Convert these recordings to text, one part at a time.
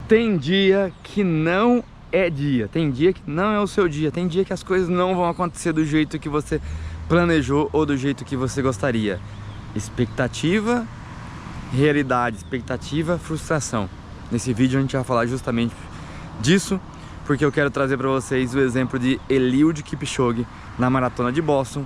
Tem dia que não é dia, tem dia que não é o seu dia, tem dia que as coisas não vão acontecer do jeito que você planejou ou do jeito que você gostaria. Expectativa, realidade, expectativa, frustração. Nesse vídeo a gente vai falar justamente disso, porque eu quero trazer para vocês o exemplo de Eliud Kipchoge na Maratona de Boston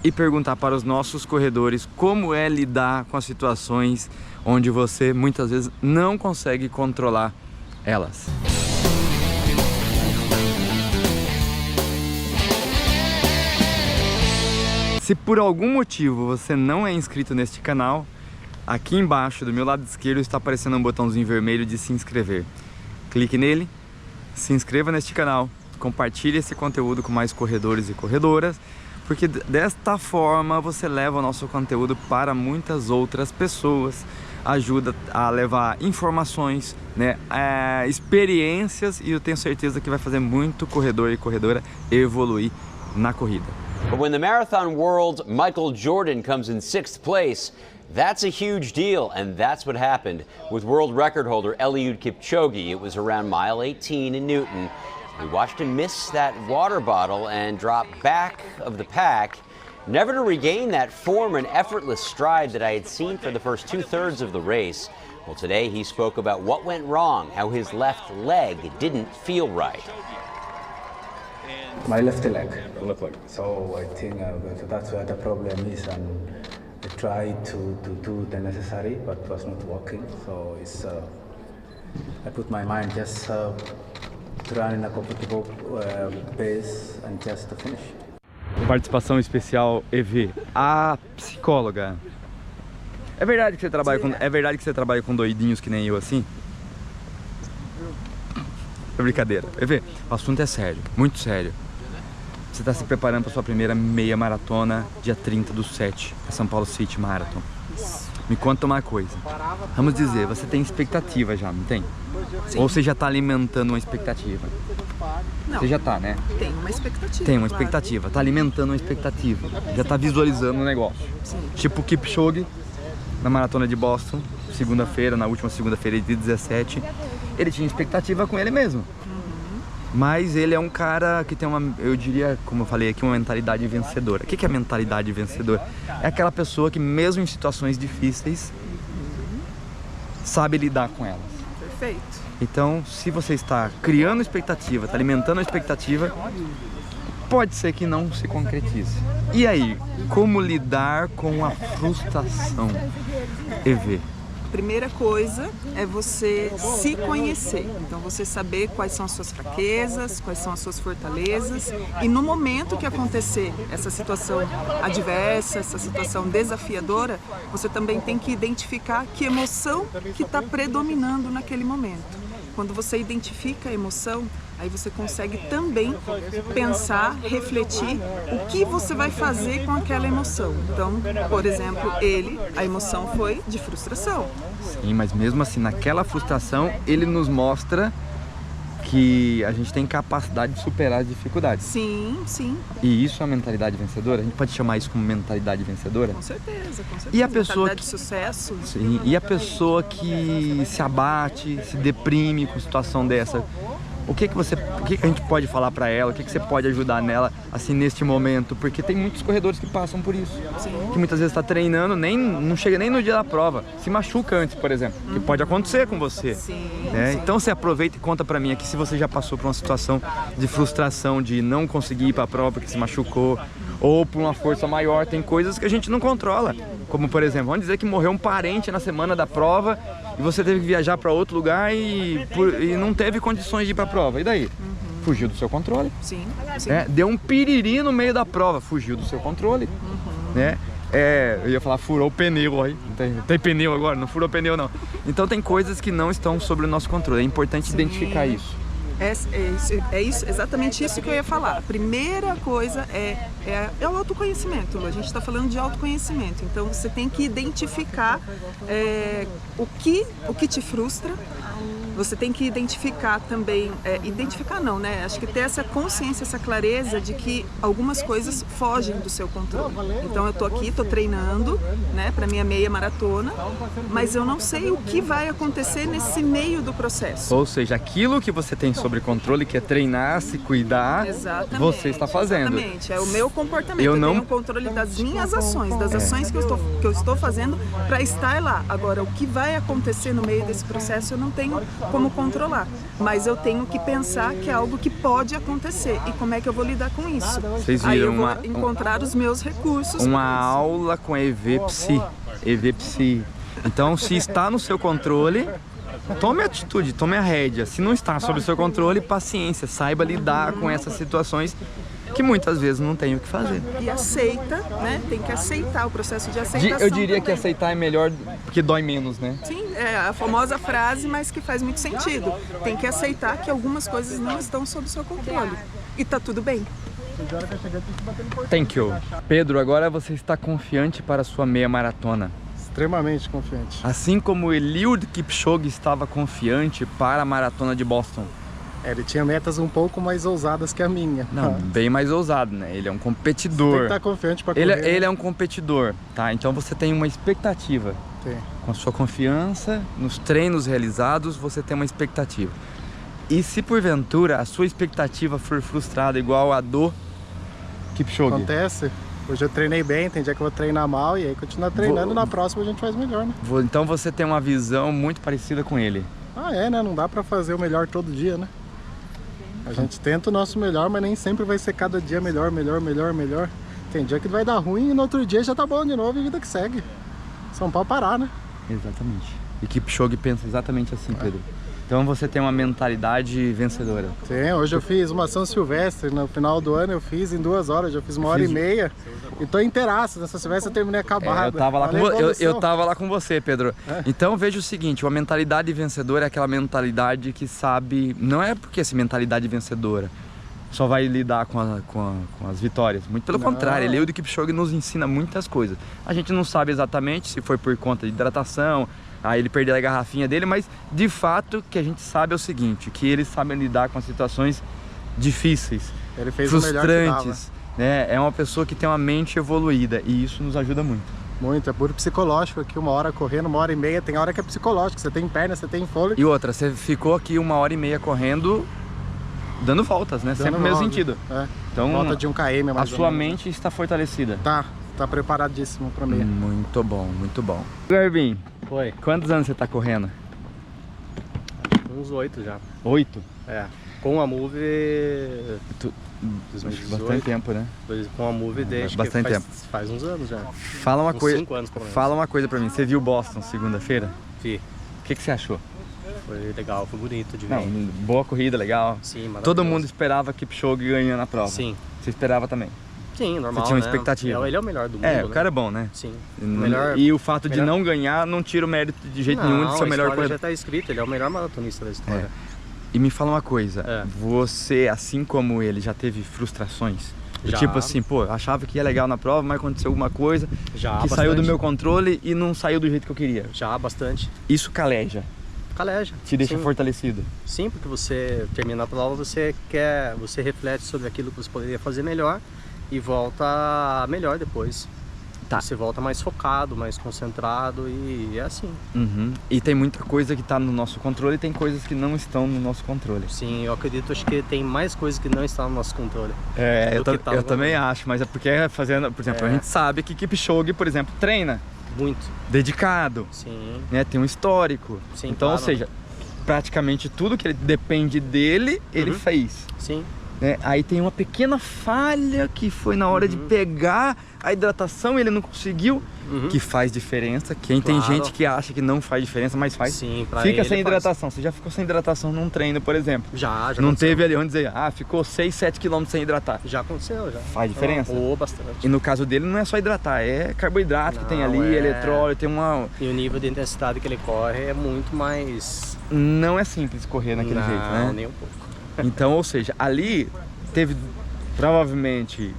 e perguntar para os nossos corredores como é lidar com as situações onde você muitas vezes não consegue controlar elas. Se por algum motivo você não é inscrito neste canal, aqui embaixo do meu lado esquerdo está aparecendo um botãozinho vermelho de se inscrever. Clique nele, se inscreva neste canal, compartilhe esse conteúdo com mais corredores e corredoras, porque desta forma você leva o nosso conteúdo para muitas outras pessoas, ajuda a levar informações, né, experiências, e eu tenho certeza que vai fazer muito corredor e corredora evoluir na corrida. But when the marathon world Michael Jordan comes in 6th place, that's a huge deal, and that's what happened with world record holder Eliud Kipchoge. It was around mile 18 in Newton. We watched him miss that water bottle and drop back of the pack, never to regain that form and effortless stride that I had seen for the first 2/3 of the race. Well, today he spoke about what went wrong, how his left leg didn't feel right. My left leg. So I think that's where the problem is, and I tried to do the necessary, but it was not working. So it's I put my mind just to run in a comfortable pace and just to finish. Participação especial EV, a psicóloga. É verdade que você trabalha com doidinhos que nem eu assim? É brincadeira. EV, o assunto é sério, muito sério. Você está se preparando para sua primeira meia maratona, dia 30/7, a São Paulo City Marathon. Me conta uma coisa. Vamos dizer, você tem expectativa já, não tem? Sim. Ou você já está alimentando uma expectativa? Não. Você já está, né? Tem uma expectativa. Tem uma expectativa, está alimentando uma expectativa. Já está visualizando o negócio. Sim. Tipo o Kipchoge, na Maratona de Boston, segunda-feira, na última segunda-feira de 17, ele tinha expectativa com ele mesmo. Mas ele é um cara que tem uma, eu diria, como eu falei aqui, uma mentalidade vencedora. O que é mentalidade vencedora? É aquela pessoa que mesmo em situações difíceis, sabe lidar com elas. Perfeito. Então, se você está criando expectativa, está alimentando a expectativa, pode ser que não se concretize. E aí, como lidar com a frustração, EV? Primeira coisa é você se conhecer, então você saber quais são as suas fraquezas, quais são as suas fortalezas, e no momento que acontecer essa situação adversa, essa situação desafiadora, você também tem que identificar que emoção que está predominando naquele momento. Quando você identifica a emoção, aí você consegue também pensar, refletir o que você vai fazer com aquela emoção. Então, por exemplo, a emoção foi de frustração. Sim, mas mesmo assim, naquela frustração, ele nos mostra que a gente tem capacidade de superar as dificuldades. Sim, sim. E isso é a mentalidade vencedora? A gente pode chamar isso como mentalidade vencedora? Com certeza, com certeza. E a pessoa mentalidade de sucesso. Sim, e a pessoa que se abate, se deprime com situação dessa, o que a gente pode falar para ela? O que você pode ajudar nela assim neste momento? Porque tem muitos corredores que passam por isso. Sim. Que muitas vezes está treinando, não chega nem no dia da prova, se machuca antes, por exemplo, que pode acontecer com você. Sim, né? sim. Então você aproveita e conta para mim aqui se você já passou por uma situação de frustração, de não conseguir ir para a prova porque se machucou, ou por uma força maior. Tem coisas que a gente não controla, como por exemplo, vamos dizer que morreu um parente na semana da prova e você teve que viajar para outro lugar e não teve condições de ir para a prova. E daí? Fugiu do seu controle. Sim, sim. Deu um piriri no meio da prova, fugiu do seu controle. Né? Eu ia falar furou o pneu aí. Não tem pneu agora, não furou pneu não. Então tem coisas que não estão sob o nosso controle. É importante identificar isso. É isso, exatamente isso que eu ia falar. A primeira coisa é o autoconhecimento, Lu. A gente está falando de autoconhecimento. Então você tem que identificar o que te frustra, você tem que identificar também, identificar não, né? Acho que ter essa consciência, essa clareza de que algumas coisas fogem do seu controle. Então eu tô aqui, tô treinando, né, para minha meia maratona, mas eu não sei o que vai acontecer nesse meio do processo. Ou seja, aquilo que você tem sobre controle, que é treinar, se cuidar, Exatamente, você está fazendo. Exatamente, é o meu comportamento, Eu não- tenho o controle das minhas ações, das ações que eu estou fazendo para estar lá. Agora, o que vai acontecer no meio desse processo eu não tenho como controlar, mas eu tenho que pensar que é algo que pode acontecer e como é que eu vou lidar com isso. Vocês Aí eu viram vou encontrar os meus recursos. uma pra isso. aula com a EVPsi. Então, se está no seu controle, tome atitude, tome a rédea. Se não está sob o seu controle, paciência, saiba lidar com essas situações que muitas vezes não tem o que fazer. E aceita, né? Tem que aceitar o processo de aceitação. Eu diria que também. aceitar é melhor porque dói menos, né? Sim, é a famosa frase, mas que faz muito sentido. Tem que aceitar que algumas coisas não estão sob seu controle. E tá tudo bem. Thank you. Pedro, agora você está confiante para a sua meia maratona. Extremamente confiante. Assim como Eliud Kipchoge estava confiante para a maratona de Boston. Ele tinha metas um pouco mais ousadas que a minha. Não, bem mais ousado, né? Ele é um Tem que competidor. estar confiante para correr. Ele é um competidor, tá? Então você tem uma expectativa. Tem. Com a sua confiança, nos treinos realizados, você tem uma expectativa. E se porventura a sua expectativa for frustrada igual a do Kipchoge? Acontece. Hoje eu treinei bem, tem dia que eu vou treinar mal e aí continua treinando, na próxima a gente faz melhor, né? Então você tem uma visão muito parecida com ele. Ah, é, né? Não dá pra fazer o melhor todo dia, né? A gente tenta o nosso melhor, mas nem sempre vai ser cada dia melhor. Tem dia que vai dar ruim e no outro dia já tá bom de novo e vida que segue. São pau parar, né? Exatamente. E Kipchoge pensa exatamente assim, Pedro. Então você tem uma mentalidade vencedora. Sim, hoje eu fiz uma São Silvestre, no final do ano eu fiz em 2 horas, já fiz 1h30 e tô inteiraço, nessa Silvestre eu terminei acabado. Eu tava lá com Olha a evolução. eu tava lá com você, Pedro. Então veja o seguinte, uma mentalidade vencedora é aquela mentalidade que sabe, não é porque essa mentalidade vencedora só vai lidar com as vitórias, muito pelo contrário, Eliud Kipchoge nos ensina muitas coisas. A gente não sabe exatamente se foi por conta de hidratação, aí ele perdeu a garrafinha dele, mas de fato o que a gente sabe é o seguinte, que ele sabe lidar com as situações difíceis, Ele fez o melhor que frustrantes, né? É uma pessoa que tem uma mente evoluída e isso nos ajuda muito. Muito, é puro psicológico aqui, 1 hora correndo, 1h30, tem hora que é psicológico, você tem perna, você tem fôlego. E outra, você ficou aqui 1h30 correndo, dando voltas, né? Sempre no mesmo sentido. É. Então, Volta de 1 km a mais ou sua menos. mente está fortalecida. Tá preparadíssimo pra meia. Muito bom, muito bom. Garbin, Foi, quantos anos você está correndo? uns 8 já. 8? É. Com a Move, Bastante tempo, né? com a Move desde Bastante que tempo. faz uns anos já. Fala uma Uns coisa. 5 anos, pelo menos. Fala uma coisa pra mim. Você viu Boston segunda-feira? Vi. O que você achou? Foi legal, foi bonito de ver. Não, boa corrida, legal. Sim, maravilhoso. Todo mundo esperava que Kipchoge ganhando a prova. Sim. Você esperava também? Sim, normal, Você tinha uma né? expectativa. Ele é o melhor do mundo, É, né? o cara é bom, né? Sim. E o fato de melhor- não ganhar não tira o mérito de jeito nenhum de ser o melhor a história corredor. já tá escrito, ele é o melhor maratonista da história. E me fala uma coisa, É. você, assim como ele, já teve frustrações? Já. Tipo assim, pô, achava que ia legal na prova, mas aconteceu alguma coisa Já, que saiu do bastante. meu controle e não saiu do jeito que eu queria. Já, bastante. Isso caleja, Caleja. te deixa Sim. fortalecido. Sim, porque você termina a prova, você reflete sobre aquilo que você poderia fazer melhor e volta melhor depois. Tá. Você volta mais focado, mais concentrado e é assim. Uhum. E tem muita coisa que tá no nosso controle e tem coisas que não estão no nosso controle. Sim, eu acredito, acho que tem mais coisas que não estão no nosso controle. É, Do que tá eu no também controle. acho, mas é porque fazendo, por exemplo, a É. gente sabe que Kipchoge, por exemplo, treina, Muito. dedicado, Sim, né? Tem um histórico. Sim, Então, claro. ou seja, praticamente tudo que ele depende dele, ele Uhum. fez. sim. Né? Aí tem uma pequena falha que foi na hora de pegar a hidratação e ele não conseguiu, Uhum. que faz diferença. Quem tem Claro. gente que acha que não faz diferença, mas faz. Sim, pra Fica ele sem faz. hidratação. Você já ficou sem hidratação num treino, por exemplo. Já Não aconteceu. teve ali onde dizer, ficou 6, 7 km sem hidratar. Já aconteceu, já. Faz diferença? Oh, bastante. E no caso dele não é só hidratar, é carboidrato que tem Não, ali, é. eletrólito, tem uma... E o nível de intensidade que ele corre é muito mais... Não é simples correr naquele não, jeito, né? nem um pouco. Então, ou seja, ali teve, provavelmente,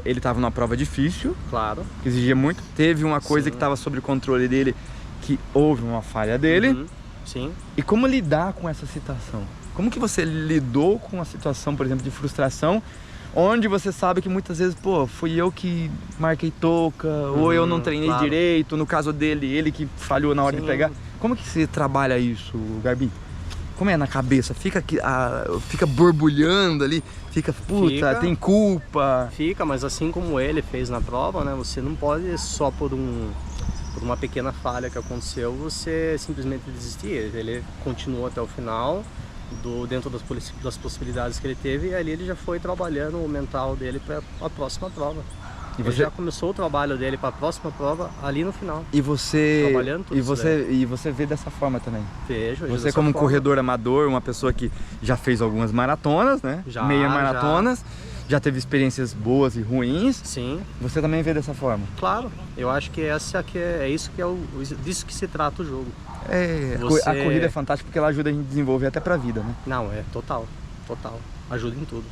ele estava numa prova difícil, Claro. que exigia muito. Teve uma coisa Sim. que estava sob o controle dele, que houve uma falha dele. Uhum. Sim. E como lidar com essa situação? Como que você lidou com a situação, por exemplo, de frustração, onde você sabe que muitas vezes, pô, fui eu que marquei touca, ou eu não treinei claro. direito, no caso dele, ele que falhou na hora de Sim. pegar. Como que você trabalha isso, Garbi? Como é na cabeça? Fica borbulhando ali, puta, Fica. tem culpa. Fica, mas assim como ele fez na prova, né, você não pode só por uma pequena falha que aconteceu, você simplesmente desistir. Ele continuou até o final, dentro das possibilidades que ele teve, e ali ele já foi trabalhando o mental dele para a próxima prova. E Ele você já começou o trabalho dele para a próxima prova ali no final. E você Trabalhando tudo e você vê dessa forma também. Vejo Você dessa como forma. corredor amador, uma pessoa que já fez algumas maratonas, né? Já, Meia maratonas, já teve experiências boas e ruins. Sim, Você também vê dessa forma. claro. Eu acho que é isso que disso que se trata o jogo. A corrida é fantástica porque ela ajuda a gente a desenvolver até pra vida, né? Não, é total. Ajuda em tudo.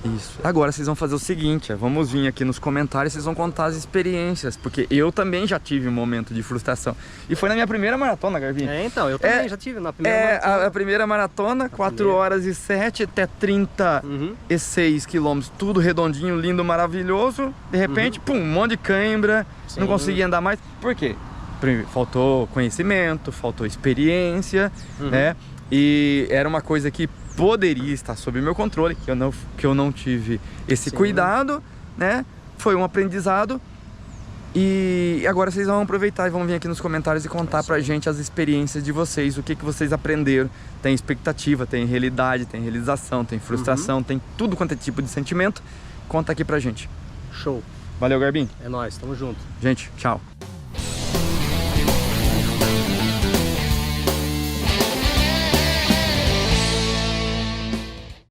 Isso. Agora vocês vão fazer o seguinte, vamos vir aqui nos comentários, vocês vão contar as experiências, porque eu também já tive um momento de frustração. E foi na minha primeira maratona, Garbi. Então, eu também já tive na primeira maratona. A primeira maratona, 4 horas e 7 até 36 quilômetros, tudo redondinho, lindo, maravilhoso. De repente, pum, um monte de cãibra, Sim. não conseguia andar mais. Por quê? Faltou conhecimento, faltou experiência, né? E era uma coisa que poderia estar sob meu controle, que eu não tive esse cuidado, né? Foi um aprendizado. E agora vocês vão aproveitar e vão vir aqui nos comentários e contar pra gente as experiências de vocês, o que vocês aprenderam. Tem expectativa, tem realidade, tem realização, tem frustração, tem tudo quanto é tipo de sentimento. Conta aqui pra gente. Show. Valeu, Garbinho. É nóis, tamo junto. Gente, tchau.